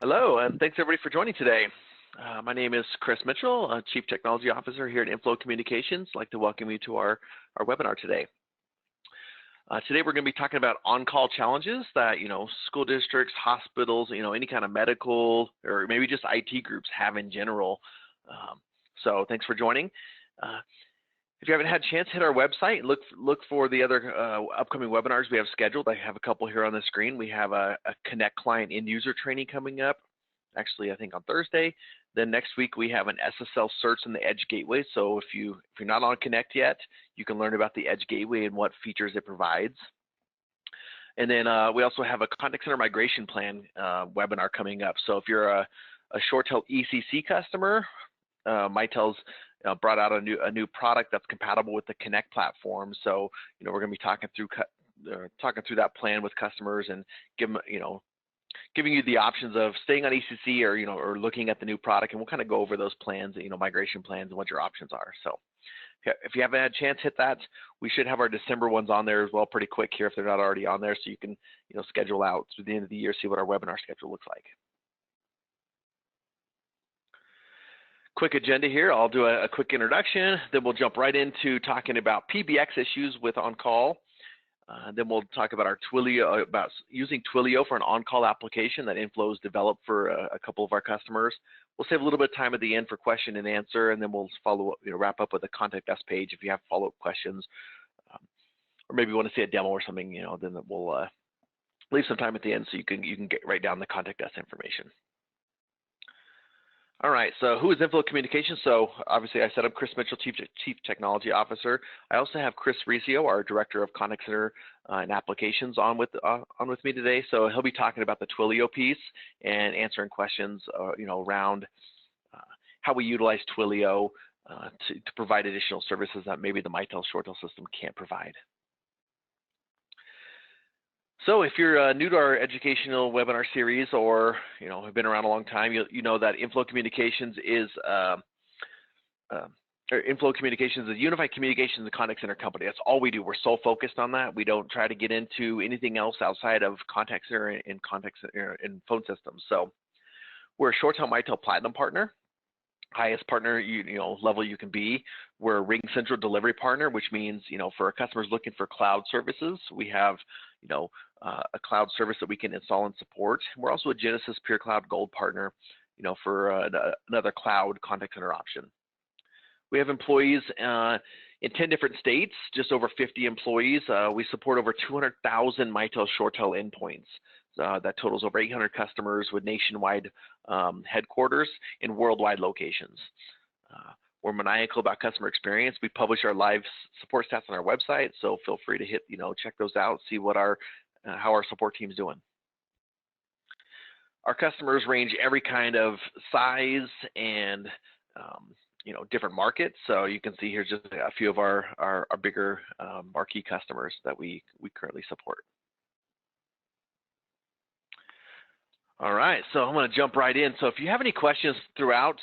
Hello, and thanks everybody for joining today. My name is Chris Mitchell, Chief Technology Officer here at Inflow Communications. I'd like to welcome you to our webinar today. Today we're going to be talking about on-call challenges that, school districts, hospitals, any kind of medical or maybe just IT groups have in general. So thanks for joining. If you haven't had a chance, hit our website and look for the other upcoming webinars we have scheduled. I have a couple here on the screen. We have a Connect Client End User training coming up, actually I think on Thursday. Then next week we have an SSL Search and the Edge Gateway. So if you're not on Connect yet, you can learn about the Edge Gateway and what features it provides. And then we also have a Contact Center Migration Plan webinar coming up. So if you're a ShoreTel ECC customer, Mitel's brought out a new product that's compatible with the Connect platform. So we're going to be talking through that plan with customers and giving you the options of staying on ECC or looking at the new product, and we'll kind of go over those plans, migration plans and what your options are. So if you haven't had a chance, hit that. We should have our December ones on there as well pretty quick here if they're not already on there, so you can schedule out through the end of the year, see what our webinar schedule looks like. Quick agenda here. I'll do a quick introduction, then we'll jump right into talking about PBX issues with OnCall. Then we'll talk about our Twilio, about using Twilio for an OnCall application that Inflow's developed for a couple of our customers. We'll save a little bit of time at the end for question and answer, and then we'll follow up, wrap up with a contact us page if you have follow-up questions, or maybe you want to see a demo or something. Then we'll leave some time at the end so you can get right down the contact us information. All right, so who is Inflow Communications? So obviously I said I'm Chris Mitchell, Chief Technology Officer. I also have Chris Riccio, our Director of Contact Center and Applications on with me today. So he'll be talking about the Twilio piece and answering questions around how we utilize Twilio to provide additional services that maybe the Mitel ShoreTel system can't provide. So if you're new to our educational webinar series or have been around a long time, you know that Inflow Communications is a unified communications and contact center company. That's all we do. We're so focused on that. We don't try to get into anything else outside of contact center and contact center and phone systems. So we're a ShoreTel Mitel Platinum partner. Highest partner level you can be. We're a Ring Central delivery partner, which means for our customers looking for cloud services, we have a cloud service that we can install and support. We're also a Genesys Pure Cloud Gold partner, for another cloud contact center option. We have employees in 10 different states, just over 50 employees. We support over 200,000 Mitel ShoreTel endpoints. That totals over 800 customers with nationwide headquarters in worldwide locations. We're maniacal about customer experience. We publish our live support stats on our website, so feel free to hit, check those out, see what how our support team's doing. Our customers range every kind of size and different markets. So you can see here just a few of our bigger marquee customers that we currently support. All right, so I'm going to jump right in. So if you have any questions throughout,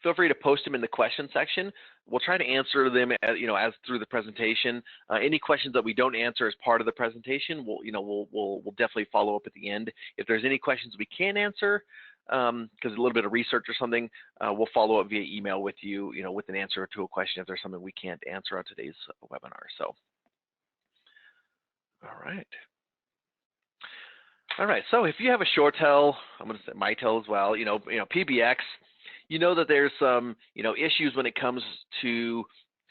feel free to post them in the question section. We'll try to answer them, as through the presentation. Any questions that we don't answer as part of the presentation, we'll definitely follow up at the end. If there's any questions we can't answer, because a little bit of research or something, we'll follow up via email with you, with an answer to a question if there's something we can't answer on today's webinar. So, all right. All right, so if you have a ShoreTel, I'm going to say Mitel as well, PBX, that there's some, issues when it comes to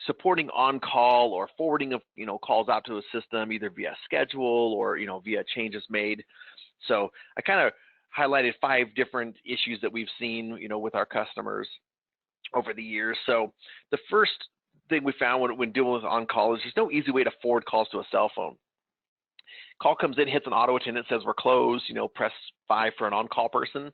supporting on-call or forwarding of, calls out to a system, either via schedule or, via changes made. So I kind of highlighted 5 different issues that we've seen, with our customers over the years. So the first thing we found when dealing with on-call is there's no easy way to forward calls to a cell phone. Call comes in, hits an auto attendant, says we're closed, press 5 for an on-call person.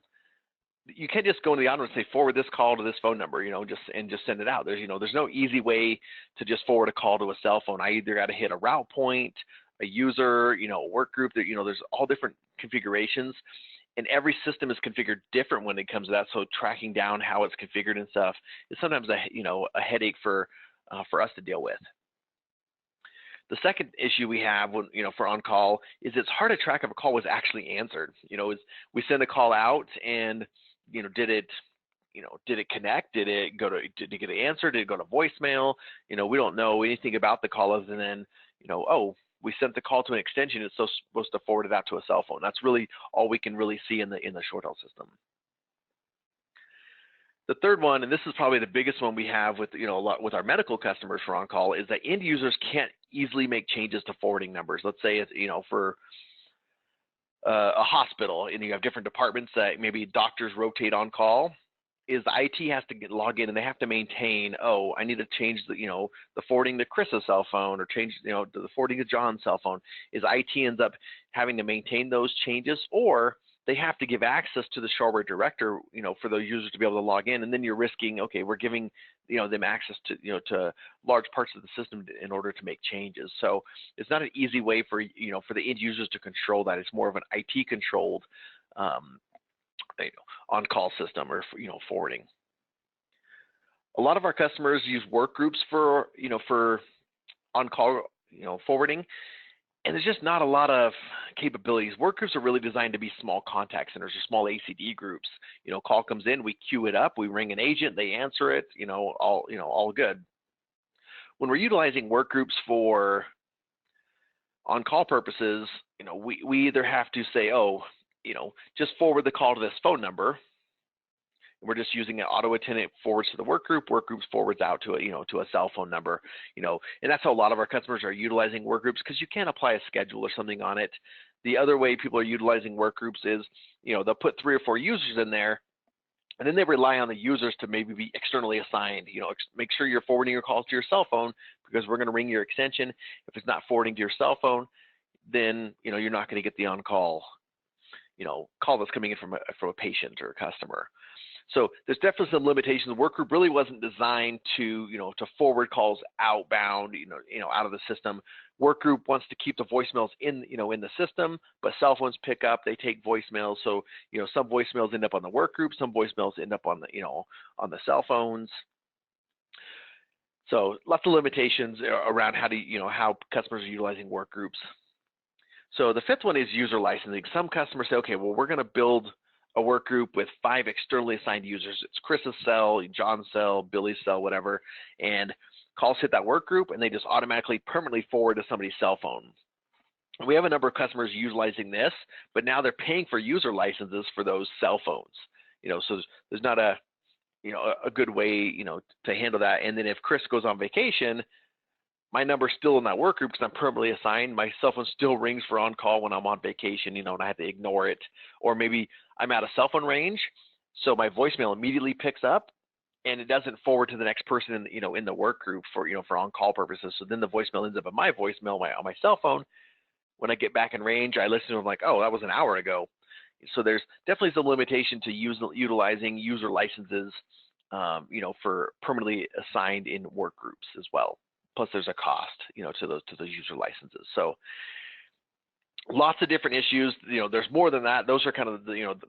You can't just go into the auto and say forward this call to this phone number, just send it out. There's no easy way to just forward a call to a cell phone. I either got to hit a route point, a user, a work group. There's all different configurations, and every system is configured different when it comes to that. So tracking down how it's configured and stuff is sometimes a headache for us to deal with. The second issue we have when, for on-call is it's hard to track if a call was actually answered. Is we send a call out and, did it connect? Did it get an answer? Did it go to voicemail? We don't know anything about the call other than, oh, we sent the call to an extension. It's supposed to forward it out to a cell phone. That's really all we can really see in the ShoreTel system. The third one, and this is probably the biggest one we have with a lot with our medical customers for on-call, is that end users can't easily make changes to forwarding numbers. Let's say it's for a hospital, and you have different departments that maybe doctors rotate on call. Is the IT has to log in and they have to maintain, oh, I need to change the forwarding to Chris's cell phone, or change the forwarding to John's cell phone. Is IT ends up having to maintain those changes, or they have to give access to the Shoreware director, for those users to be able to log in, and then you're risking, okay, we're giving them access to to large parts of the system in order to make changes. So it's not an easy way for for the end users to control that. It's more of an IT controlled on-call system, or forwarding. A lot of our customers use work groups for for on-call forwarding. And there's just not a lot of capabilities. Work groups are really designed to be small contact centers or small ACD groups. Call comes in, we queue it up, we ring an agent, they answer it, all good. When we're utilizing work groups for on-call purposes, we either have to say, oh, just forward the call to this phone number. We're just using an auto attendant forwards to the work group forwards out to a cell phone number, and that's how a lot of our customers are utilizing work groups, because you can't apply a schedule or something on it. The other way people are utilizing work groups is, they'll put 3 or 4 users in there, and then they rely on the users to maybe be externally assigned. Make sure you're forwarding your calls to your cell phone, because we're going to ring your extension. If it's not forwarding to your cell phone, then you're not going to get the on-call call that's coming in from a patient or a customer. So there's definitely some limitations. The work group really wasn't designed to, to forward calls outbound, out of the system. Work group wants to keep the voicemails in the system, but cell phones pick up, they take voicemails. So, some voicemails end up on the work group, some voicemails end up on the, on the cell phones. So lots of limitations around how customers are utilizing work groups. So the fifth one is user licensing. Some customers say, okay, well, we're going to build a work group with 5 externally assigned users. It's Chris's cell, John's cell, Billy's cell, whatever, and calls hit that work group, and they just automatically permanently forward to somebody's cell phone. We have a number of customers utilizing this, but now they're paying for user licenses for those cell phones. So there's not a good way, to handle that. And then if Chris goes on vacation, my number's still in that work group because I'm permanently assigned. My cell phone still rings for on-call when I'm on vacation, and I have to ignore it. Or maybe I'm out of cell phone range, so my voicemail immediately picks up, and it doesn't forward to the next person in the work group for for on-call purposes. So then the voicemail ends up in my voicemail on my cell phone. When I get back in range, I listen to them like, oh, that was an hour ago. So there's definitely some limitation to utilizing user licenses, for permanently assigned in work groups as well. Plus, there's a cost, to those user licenses. So, lots of different issues. There's more than that. Those are kind of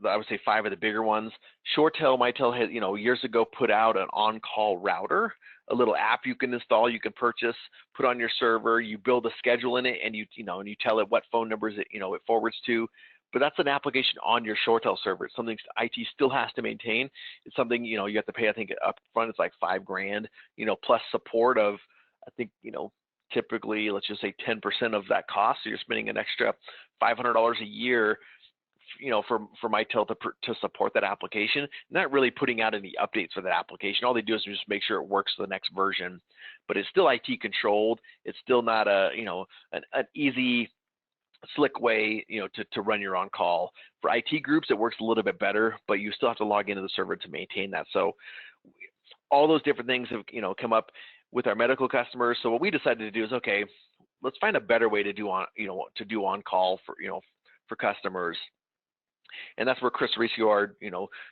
I would say 5 of the bigger ones. ShoreTel, Mitel had years ago put out an on-call router, a little app you can install, you can purchase, put on your server. You build a schedule in it, and you tell it what phone numbers it forwards to. But that's an application on your ShoreTel server. It's something IT still has to maintain. It's something you have to pay. I think up front it's like $5,000, plus support of, I think, typically, let's just say 10% of that cost. So you're spending an extra $500 a year, for Mitel to support that application. Not really putting out any updates for that application. All they do is just make sure it works for the next version. But it's still IT controlled. It's still not an easy, slick way, to run your on-call. For IT groups, it works a little bit better, but you still have to log into the server to maintain that. So all those different things have, come up with our medical customers. So what we decided to do is, okay, let's find a better way to do on-call for customers. And that's where Chris Ricio, our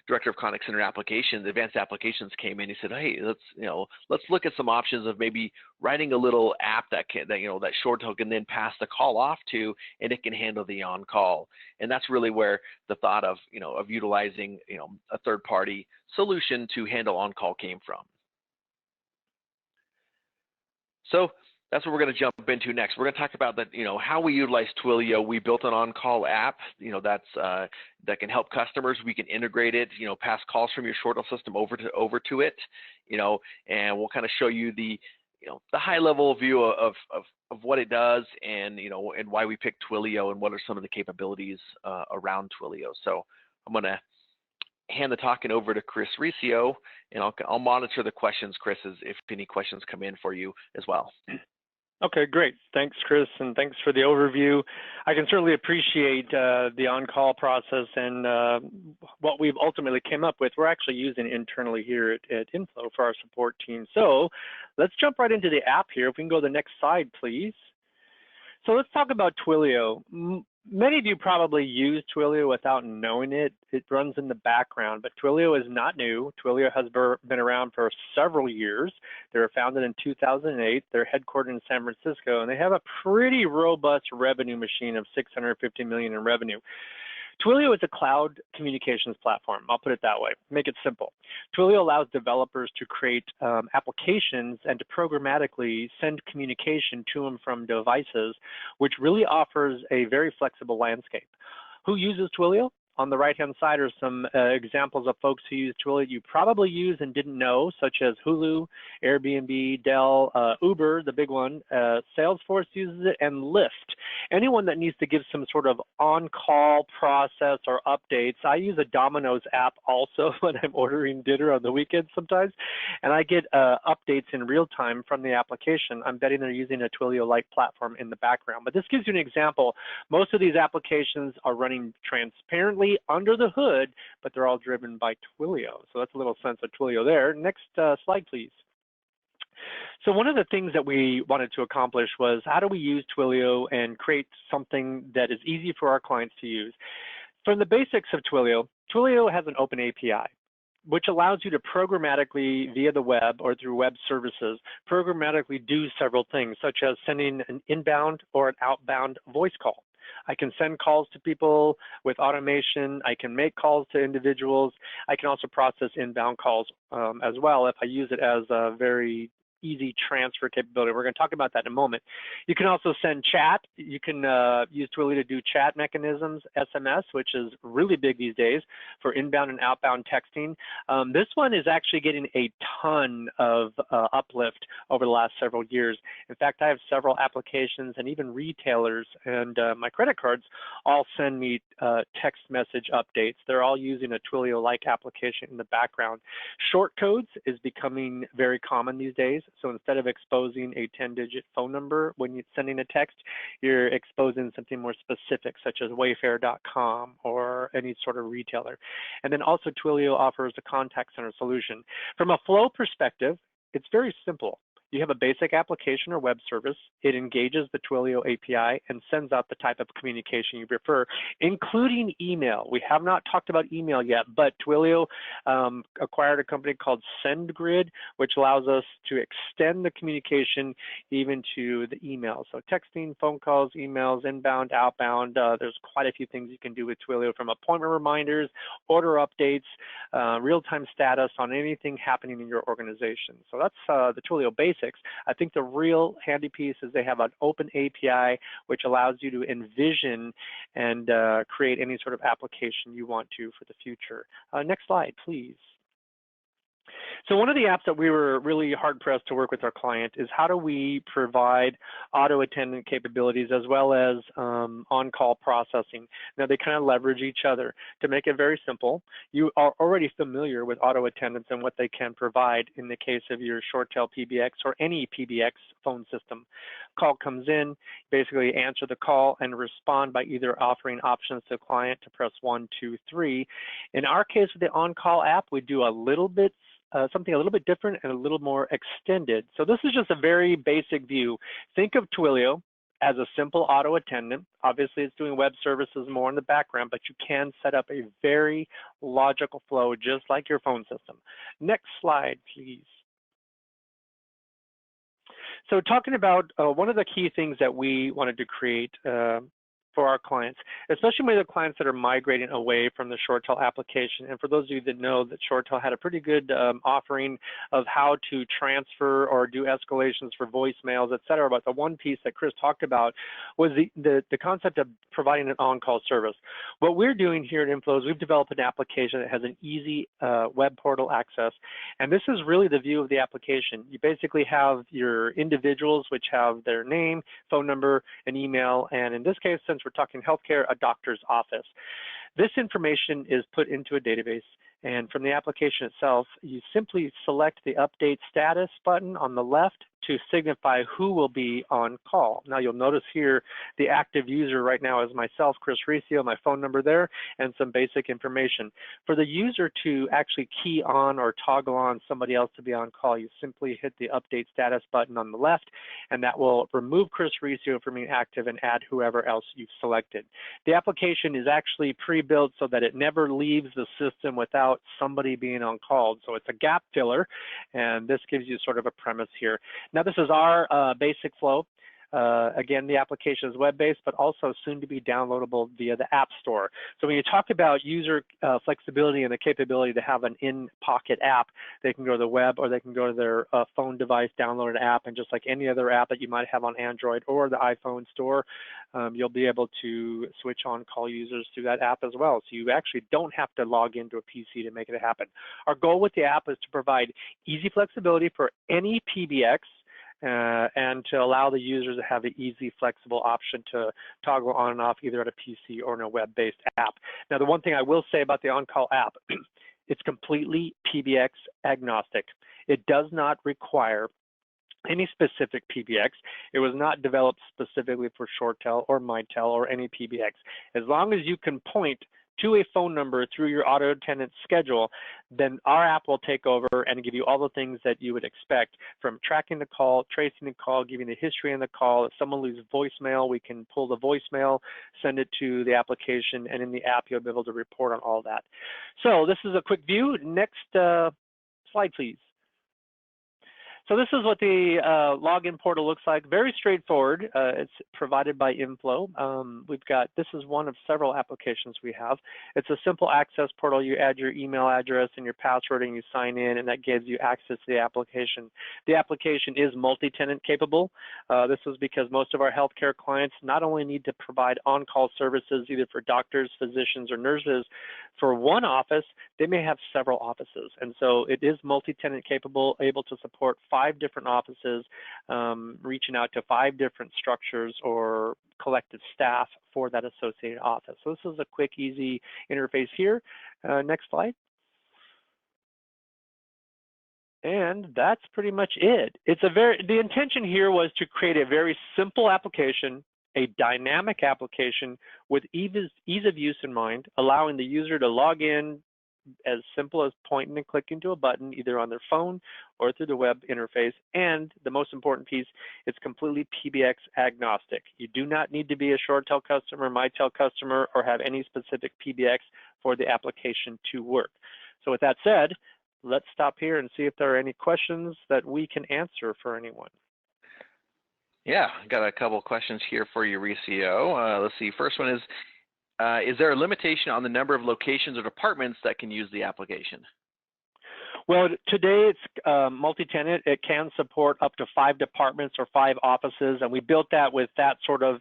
director of contact center applications, advanced applications, came in. He said, hey, let's look at some options of maybe writing a little app that ShoreTel can then pass the call off to, and it can handle the on-call. And that's really where the thought of of utilizing a third-party solution to handle on-call came from. So that's what we're going to jump into next. We're going to talk about that, how we utilize Twilio. We built an OnCall app, that's that can help customers. We can integrate it, pass calls from your ShoreTel system over to it, and we'll kind of show you the high level view of what it does, and and why we picked Twilio and what are some of the capabilities around Twilio. So I'm going to hand the talking over to Chris Riccio, and I'll monitor the questions, Chris, if any questions come in for you as well. Okay, great. Thanks, Chris, and thanks for the overview. I can certainly appreciate the on-call process and what we've ultimately came up with. We're actually using internally here at Inflow for our support team. So let's jump right into the app here. If we can go to the next slide, please. So let's talk about Twilio. Many of you probably use Twilio without knowing it. It runs in the background, but Twilio is not new. Twilio has been around for several years. They were founded in 2008. They're headquartered in San Francisco, and they have a pretty robust revenue machine of $650 million in revenue. Twilio is a cloud communications platform. I'll put it that way. Make it simple. Twilio allows developers to create applications and to programmatically send communication to and from devices, which really offers a very flexible landscape. Who uses Twilio? On the right-hand side are some examples of folks who use Twilio you probably use and didn't know, such as Hulu, Airbnb, Dell, Uber, the big one, Salesforce uses it, and Lyft. Anyone that needs to give some sort of on-call process or updates. I use a Domino's app also when I'm ordering dinner on the weekends sometimes, and I get updates in real time from the application. I'm betting they're using a Twilio-like platform in the background. But this gives you an example. Most of these applications are running transparently under the hood, but they're all driven by Twilio. So that's a little sense of Twilio there. Next slide, please. So one of the things that we wanted to accomplish was how do we use Twilio and create something that is easy for our clients to use. From the basics of Twilio, Twilio has an open API, which allows you to programmatically via the web or through web services, programmatically do several things, such as sending an inbound or an outbound voice call. I can send calls to people with automation. I can make calls to individuals. I can also process inbound calls as well if I use it as a very easy transfer capability. We're going to talk about that in a moment. You can also send chat. You can use Twilio to do chat mechanisms, SMS, which is really big these days for inbound and outbound texting. This one is actually getting a ton of uplift over the last several years. In fact, I have several applications and even retailers and my credit cards all send me text message updates. They're all using a Twilio-like application in the background. Short codes is becoming very common these days. So instead of exposing a 10-digit phone number when you're sending a text, you're exposing something more specific, such as Wayfair.com or any sort of retailer. And then also Twilio offers a contact center solution. From a flow perspective, it's very simple. You have a basic application or web service. It engages the Twilio API and sends out the type of communication you prefer, including email. We have not talked about email yet, but Twilio acquired a company called SendGrid, which allows us to extend the communication even to the email. So texting, phone calls, emails, inbound, outbound. There's quite a few things you can do with Twilio, from appointment reminders, order updates, real-time status on anything happening in your organization. So that's the Twilio basics. I think the real handy piece is they have an open API, which allows you to envision and create any sort of application you want to for the future. Next slide, please. So one of the apps that we were really hard-pressed to work with our client is how do we provide auto-attendant capabilities as well as on-call processing. Now, they kind of leverage each other. To make it very simple, you are already familiar with auto-attendants and what they can provide in the case of your ShoreTel PBX or any PBX phone system. Call comes in, basically answer the call and respond by either offering options to the client to press 1, 2, 3. In our case with the OnCall app, we do a little bit something a little bit different and a little more extended. So this is just a very basic view. Think of Twilio as a simple auto attendant. Obviously, it's doing web services more in the background, but you can set up a very logical flow just like your phone system. Next slide, please. So talking about one of the key things that we wanted to create for our clients, especially with the clients that are migrating away from the ShoreTel application. And for those of you that know that ShoreTel had a pretty good offering of how to transfer or do escalations for voicemails, et cetera, but the one piece that Chris talked about was the concept of providing an on-call service. What we're doing here at Inflow is we've developed an application that has an easy web portal access, and this is really the view of the application. You basically have your individuals, which have their name, phone number, an email, and in this case, since we're talking healthcare, a doctor's office. This information is put into a database, and from the application itself, you simply select the update status button on the left to signify who will be on call. Now you'll notice here the active user right now is myself, Chris Recio, my phone number there, and some basic information. For the user to actually key on or toggle on somebody else to be on call, you simply hit the update status button on the left, and that will remove Chris Recio from being active and add whoever else you've selected. The application is actually pre-built so that it never leaves the system without somebody being on call. So it's a gap filler, and this gives you sort of a premise here. Now, this is our basic flow. Again, the application is web-based, but also soon to be downloadable via the App Store. So when you talk about user flexibility and the capability to have an in-pocket app, they can go to the web or they can go to their phone device, download an app, and just like any other app that you might have on Android or the iPhone store, you'll be able to switch on call users through that app as well. So you actually don't have to log into a PC to make it happen. Our goal with the app is to provide easy flexibility for any PBX, and to allow the users to have an easy, flexible option to toggle on and off either at a PC or in a web-based app. Now, the one thing I will say about the OnCall app, it's completely PBX agnostic. It does not require any specific PBX. It was not developed specifically for ShoreTel or Mitel or any PBX. As long as you can point to a phone number through your auto attendant schedule, then our app will take over and give you all the things that you would expect, from tracking the call, tracing the call, giving the history in the call. If someone leaves voicemail, we can pull the voicemail, send it to the application, and in the app, you'll be able to report on all that. So this is a quick view. Next slide, please. So this is what the login portal looks like. Very straightforward. It's provided by Inflow. This is one of several applications we have. It's a simple access portal. You add your email address and your password and you sign in, and that gives you access to the application. The application is multi-tenant capable. This is because most of our healthcare clients not only need to provide on-call services either for doctors, physicians, or nurses for one office, they may have several offices. And so it is multi-tenant capable, able to support 5 different offices, reaching out to 5 different structures or collective staff for that associated office. So this is a quick, easy interface here. Next slide. And that's pretty much it. The intention here was to create a very simple application, a dynamic application with ease of use in mind, allowing the user to log in as simple as pointing and clicking to a button either on their phone or through the web interface. And the most important piece, it's completely PBX agnostic. You do not need to be a ShoreTel customer, Mitel customer, or have any specific PBX for the application to work. So with that said, let's stop here and see if there are any questions that we can answer for anyone. Yeah, got a couple of questions here for you, Recio. Let's see. First one is there a limitation on the number of locations or departments that can use the application? Well, today it's multi-tenant. It can support up to 5 departments or 5 offices, and we built that with that sort of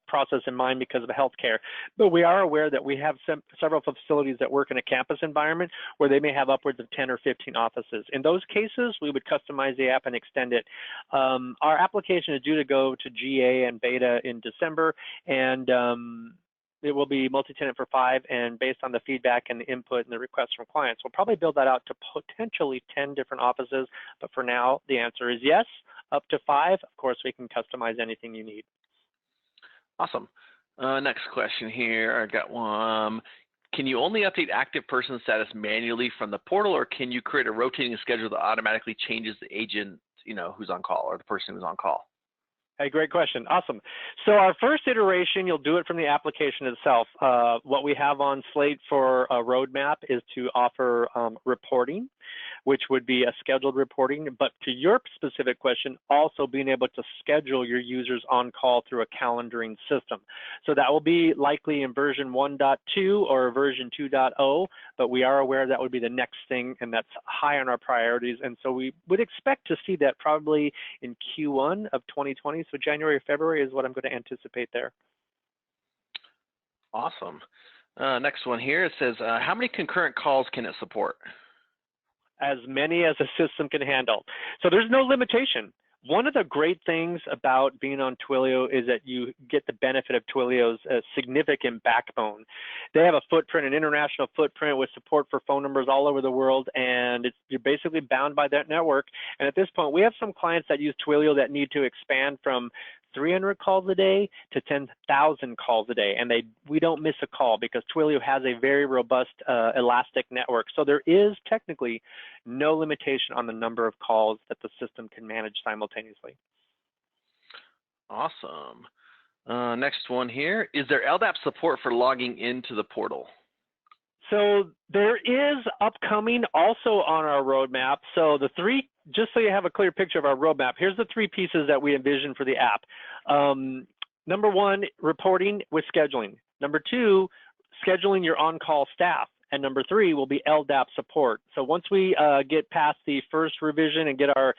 process in mind because of healthcare. But we are aware that we have several facilities that work in a campus environment where they may have upwards of 10 or 15 offices. In those cases, we would customize the app and extend it. Our application is due to go to GA and beta in December, and it will be multi-tenant for 5, and based on the feedback and the input and the requests from clients, we'll probably build that out to potentially 10 different offices. But for now, the answer is yes, up to 5. Of course, we can customize anything you need. Awesome. Next question here. I got one. Can you only update active person status manually from the portal, or can you create a rotating schedule that automatically changes the agent, who's on call, or the person who's on call? Hey, great question. Awesome. So our first iteration, you'll do it from the application itself. What we have on slate for a roadmap is to offer reporting. which would be a scheduled reporting, but to your specific question, also being able to schedule your users on call through a calendaring system. So that will be likely in version 1.2 or version 2.0, but we are aware that would be the next thing, and that's high on our priorities. And so we would expect to see that probably in Q1 of 2020. So January or February is what I'm going to anticipate there. Awesome. Next one here, it says, how many concurrent calls can it support? As many as the system can handle. So there's no limitation. One of the great things about being on Twilio is that you get the benefit of Twilio's significant backbone. They have a footprint, an international footprint with support for phone numbers all over the world, and you're basically bound by that network. And at this point, we have some clients that use Twilio that need to expand from 300 calls a day to 10,000 calls a day, and we don't miss a call because Twilio has a very robust elastic network. So there is technically no limitation on the number of calls that the system can manage simultaneously. Awesome. Next one here, is there LDAP support for logging into the portal? So there is upcoming also on our roadmap. So the three, just so you have a clear picture of our roadmap, here's the three pieces that we envision for the app. Number one, reporting with scheduling. Number two, scheduling your on-call staff. And number three will be LDAP support. So once we get past the first revision and get our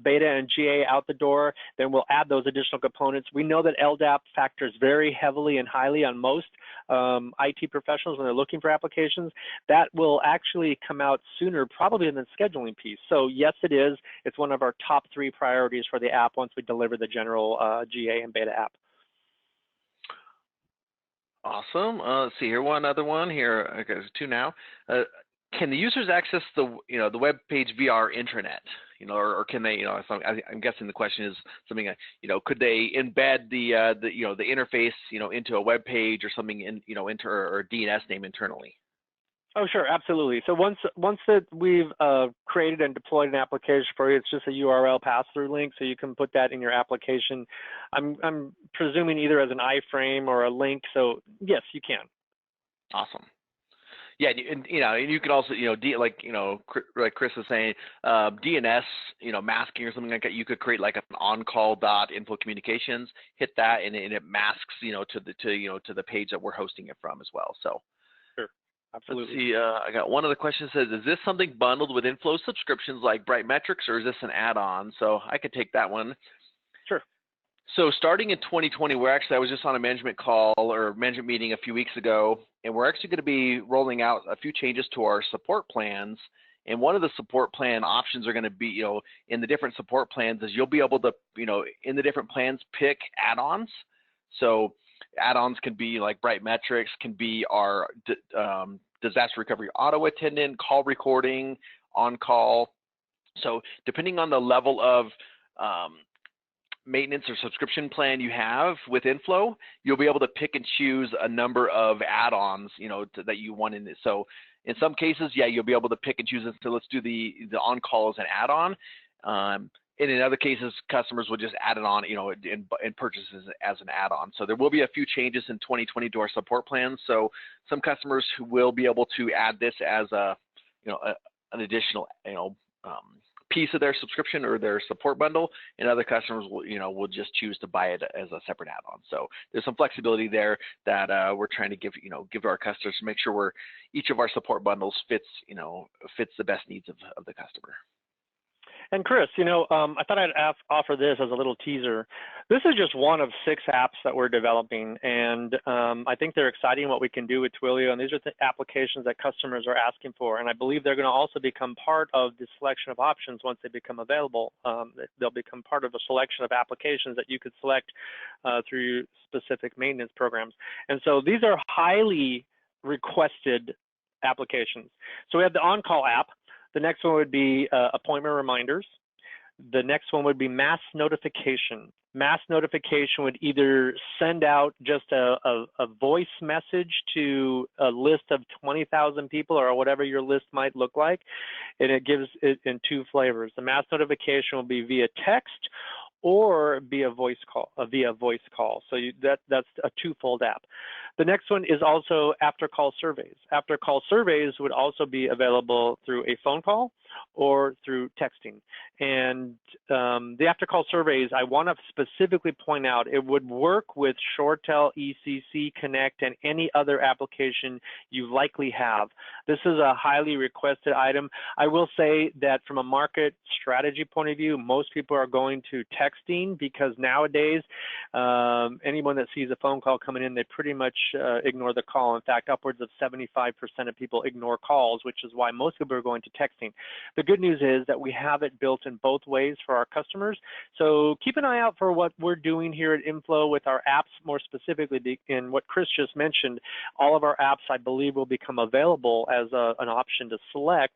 beta and GA out the door, then we'll add those additional components. We know that LDAP factors very heavily and highly on most IT professionals when they're looking for applications. That will actually come out sooner probably than the scheduling piece. So yes, it is. It's one of our top 3 priorities for the app once we deliver the general GA and beta app. Awesome. Let's see here. One other one here. Okay, there's 2 now. Can the users access the the web page via our intranet? Or can they? I'm guessing the question is something. Could they embed the interface into a web page or something or a DNS name internally? Oh, sure, absolutely. So once that we've created and deployed an application for you, it's just a URL pass-through link, so you can put that in your application. I'm presuming either as an iframe or a link. So yes, you can. Awesome. Yeah, and you could also like Chris was saying, DNS masking or something like that. You could create like an OnCall.info communications, hit that, and it masks to the page that we're hosting it from as well. So. Absolutely. Let's see, I got one other question that says, is this something bundled with Inflow subscriptions like Bright Metrics, or is this an add-on? So I could take that one. Sure. So starting in 2020, I was just on a management call or management meeting a few weeks ago, and we're actually going to be rolling out a few changes to our support plans. And one of the support plan options are going to be, in the different support plans is you'll be able to, in the different plans, pick add-ons. So add-ons can be like Bright Metrics, can be our disaster recovery auto attendant, call recording, on-call. So depending on the level of maintenance or subscription plan you have with Inflow, you'll be able to pick and choose a number of add-ons, that you want in it. So in some cases, yeah, you'll be able to pick and choose. So let's do the on-call as an add-on. And in other cases, customers will just add it on, and purchases as an add-on. So there will be a few changes in 2020 to our support plans. So some customers who will be able to add this as an additional, piece of their subscription or their support bundle, and other customers will just choose to buy it as a separate add-on. So there's some flexibility there that we're trying to give to our customers to make sure each of our support bundles fits the best needs of the customer. And Chris, I thought I'd offer this as a little teaser. This is just one of 6 apps that we're developing, and I think they're exciting what we can do with Twilio, and these are the applications that customers are asking for, and I believe they're going to also become part of the selection of options once they become available. They'll become part of a selection of applications that you could select through specific maintenance programs. And so these are highly requested applications. So we have the OnCall app. The next one would be appointment reminders. The next one would be mass notification. Mass notification would either send out just a voice message to a list of 20,000 people or whatever your list might look like, and it gives it in 2 flavors. The mass notification will be via text or via voice call. So that's a 2-fold app. The next one is also after call surveys. After call surveys would also be available through a phone call or through texting. And the after-call surveys, I want to specifically point out, it would work with ShoreTel, ECC, Connect, and any other application you likely have. This is a highly requested item. I will say that from a market strategy point of view, most people are going to texting because nowadays, anyone that sees a phone call coming in, they pretty much ignore the call. In fact, upwards of 75% of people ignore calls, which is why most people are going to texting. The good news is that we have it built in both ways for our customers. So keep an eye out for what we're doing here at Inflow with our apps, more specifically in what Chris just mentioned. All of our apps, I believe, will become available as an option to select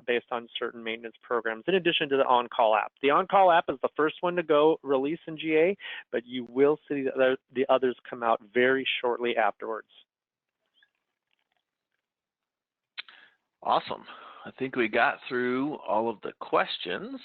based on certain maintenance programs, in addition to the OnCall app. The OnCall app is the first one to go release in GA, but you will see the others come out very shortly afterwards. Awesome. I think we got through all of the questions.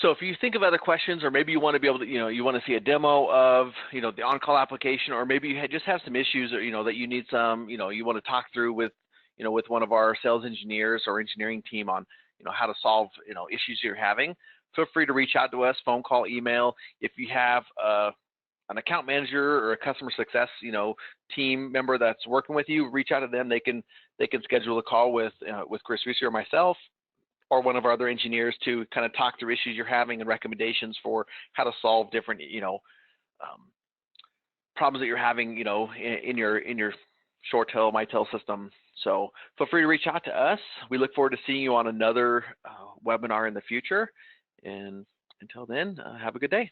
So if you think of other questions, or maybe you want to be able to, you want to see a demo of, the OnCall application, or maybe you just have some issues, or, that you need some, you want to talk through with, with one of our sales engineers or engineering team on, how to solve, issues you're having, feel free to reach out to us, phone call, email. If you have an account manager or a customer success, team member that's working with you, reach out to them. They can schedule a call with Chris Reese or myself, or one of our other engineers to kind of talk through issues you're having and recommendations for how to solve different, problems that you're having, in your ShoreTel, Mitel system. So feel free to reach out to us. We look forward to seeing you on another webinar in the future. And until then, have a good day.